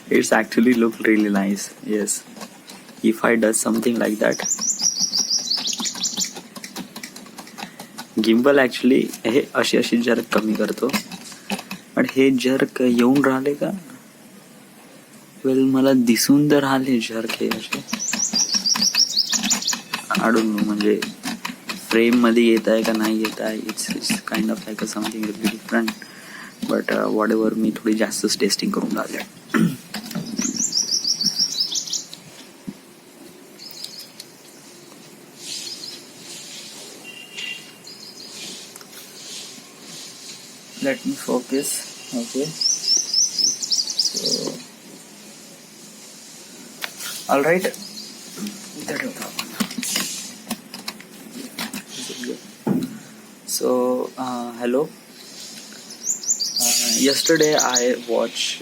It's actually look really nice. Yes, if I does something like that. Gimbal actually हे अशी jerk कमी करतो, पण हे जर्क येऊन राहिले का? वेल मला दिसून तर राहिले जर्क हे असे आडून, म्हणजे फ्रेम मध्ये येत आहे का नाही येत आहे. It's kind of like something really different, but whatever मी थोडी जास्तच टेस्टिंग करून राहिले. Let me focus. Okay, so all right, so hello. Yesterday I watched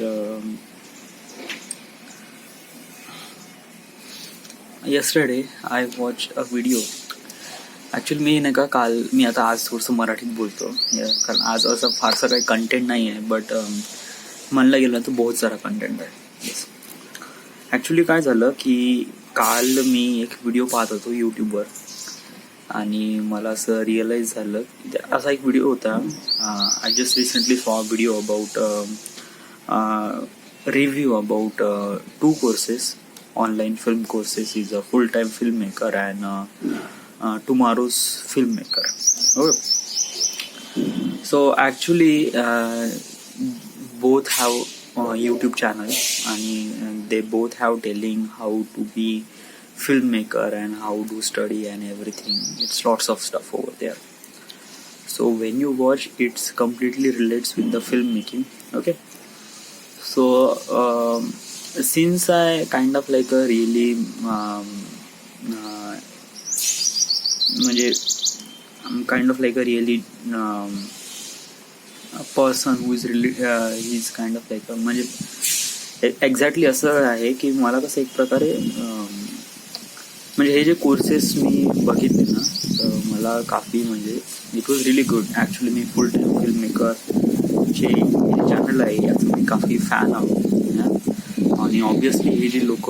a video. Actually मी नाही का काल मी आता आज थोडंसं मराठीत बोलतो, कारण आज असं फारसं काही कंटेंट नाही आहे, बट म्हणलं गेलं तर बहुत सारा कंटेंट आहे. येस, ॲक्च्युली काय झालं की काल मी एक व्हिडिओ पाहत होतो यूट्यूबवर, आणि मला असं रिअलाइज झालं की असा एक व्हिडिओ होता. आय जस्ट रिसेंटली सॉ video about review about 2 courses, online film courses. Is a full time film maker and tomorrow's filmmaker. Okay. So actually both have YouTube channel, and they both have telling how to be filmmaker and how to study and everything. It's lots of stuff over there. So when you watch, it's completely relates with the filmmaking. Okay. So since I kind of like a really म्हणजे I'm kind of like a really person who is really he's kind of like a, म्हणजे exactly असं आहे की मला कसं एक प्रकारे म्हणजे हे जे कोर्सेस मी बघितले ना, तर मला काफी म्हणजे it was really good. Actually me full time film maker जे चॅनल आहे याचं मी काफी फॅन आहोत, आणि ऑब्विसली हे जे लोक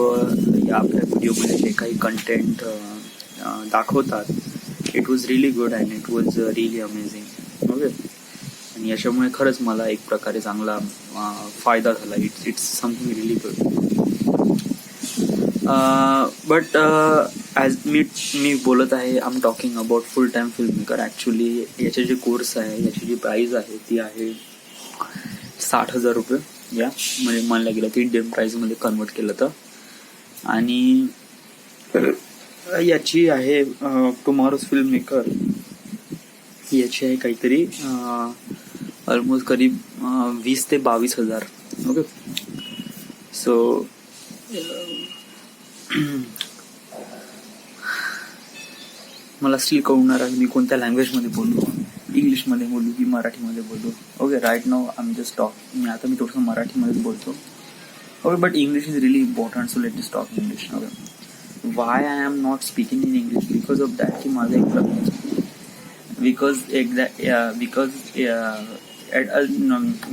या आपल्या व्हिडिओमध्ये जे काही कंटेंट दाखवतात, it was really good and it was really amazing. Okay, आणि याच्यामुळे खरंच मला एक प्रकारे चांगला फायदा झाला. It's something really good. But as मी बोलत आहे, I am talking about full time film maker. Actually याचे जे कोर्स आहे, याची जी प्राईज आहे ती आहे 60,000 रुपये. या म्हणजे म्हणलं गेलं तर इंडियन प्राईजमध्ये कन्वर्ट केलं तर. आणि याची आहे टुमॉरोज फिल्म मेकर, याची आहे काहीतरी ऑलमोस्ट करीब 20,000 ते 22,000. ओके, सो मला स्टिल कळणार आहे मी कोणत्या लँग्वेजमध्ये बोलू, इंग्लिशमध्ये बोलू की मराठीमध्ये बोलू. Okay, right now I am just talk. मी थोडंसं मराठीमध्येच बोलतो. Okay, but English is really important, so let us talk English. Okay, why I am not speaking in English? Because of that की माझा एक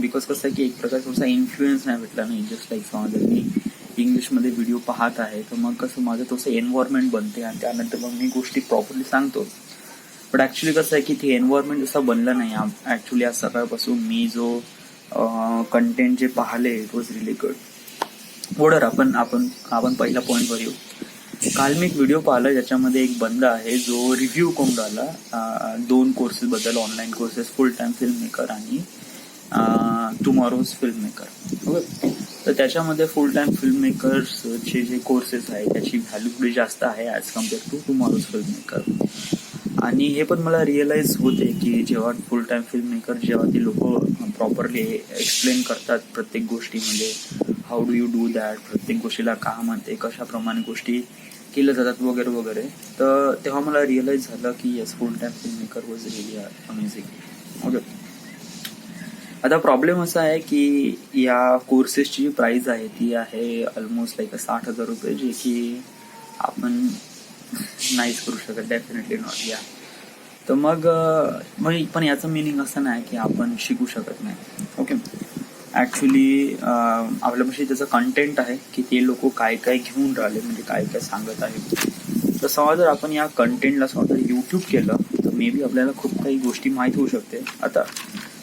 बिकॉज कसं आहे की एक प्रकार थोडासा इन्फ्लुएन्स नाही भेटला नाही. जस्ट लाईक समजा मी इंग्लिशमध्ये व्हिडिओ पाहत आहे, तर मग कसं माझं थोडंसं एन्व्हायरमेंट बनते, आणि त्यानंतर मग मी गोष्टी प्रॉपरली सांगतो. बट ॲक्च्युली कसं आहे की ते एन्व्हायरमेंट जसं बनलं नाही. ॲक्च्युली आज सकाळपासून मी जो कंटेंट जे पाहिले, it was really good. Border आपण पहिल्या पॉईंटवर येऊ. काल मी एक व्हिडिओ पाहिला ज्याच्यामध्ये एक बंदा आहे जो रिव्ह्यू करून राहिला 2 कोर्सेस बद्दल, ऑनलाईन कोर्सेस, फुल टाइम फिल्म मेकर आणि टुमॉरोज फिल्म मेकर. ओके, तर त्याच्यामध्ये फुल टाइम फिल्म मेकर्सचे जे कोर्सेस आहे त्याची व्हॅल्यू थोडी जास्त आहे as compare to tomorrow's film maker. आणि हे पण मला रिअलाइज होते की जेव्हा फुल टाइम फिल्म मेकर जेव्हा ती लोक प्रॉपरली एक्सप्लेन करतात प्रत्येक गोष्टी, म्हणजे how do you do that, प्रत्येक गोष्टीला का म्हणते, कशाप्रमाणे गोष्टी केल्या जातात वगैरे वगैरे, तर तेव्हा मला रिअलाइज झालं की yes, full time film maker was really amazing. Okay, आता प्रॉब्लेम असा आहे की या कोर्सेसची जी प्राइस आहे ती आहे ऑलमोस्ट लाईक 60,000 रुपये, जे की आपण नाहीच करू शकत, डेफिनेटली नॉट. या तर मग पण याचं मिनिंग असं नाही की आपण शिकू शकत नाही. ओके, ऍक्च्युली आपल्यापाशी त्याचं कंटेंट आहे की ते लोक काय काय घेऊन राहिले, म्हणजे काय काय सांगत आहेत. तर समजा जर आपण या कंटेंटला समजा युट्यूब केलं तर मे बी आपल्याला खूप काही गोष्टी माहीत होऊ शकते. आता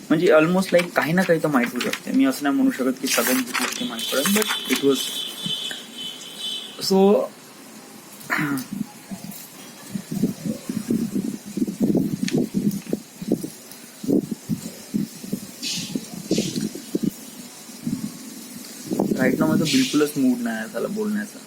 म्हणजे ऑलमोस्ट लाईक काही ना काही तर माहीत होऊ शकते. मी असं नाही म्हणू शकत की सगळ्यांची गोष्टी माहीत पडेल, but it was so. Right ना माझं बिलकुलच मूड नाही आहे त्याला बोलण्याचा.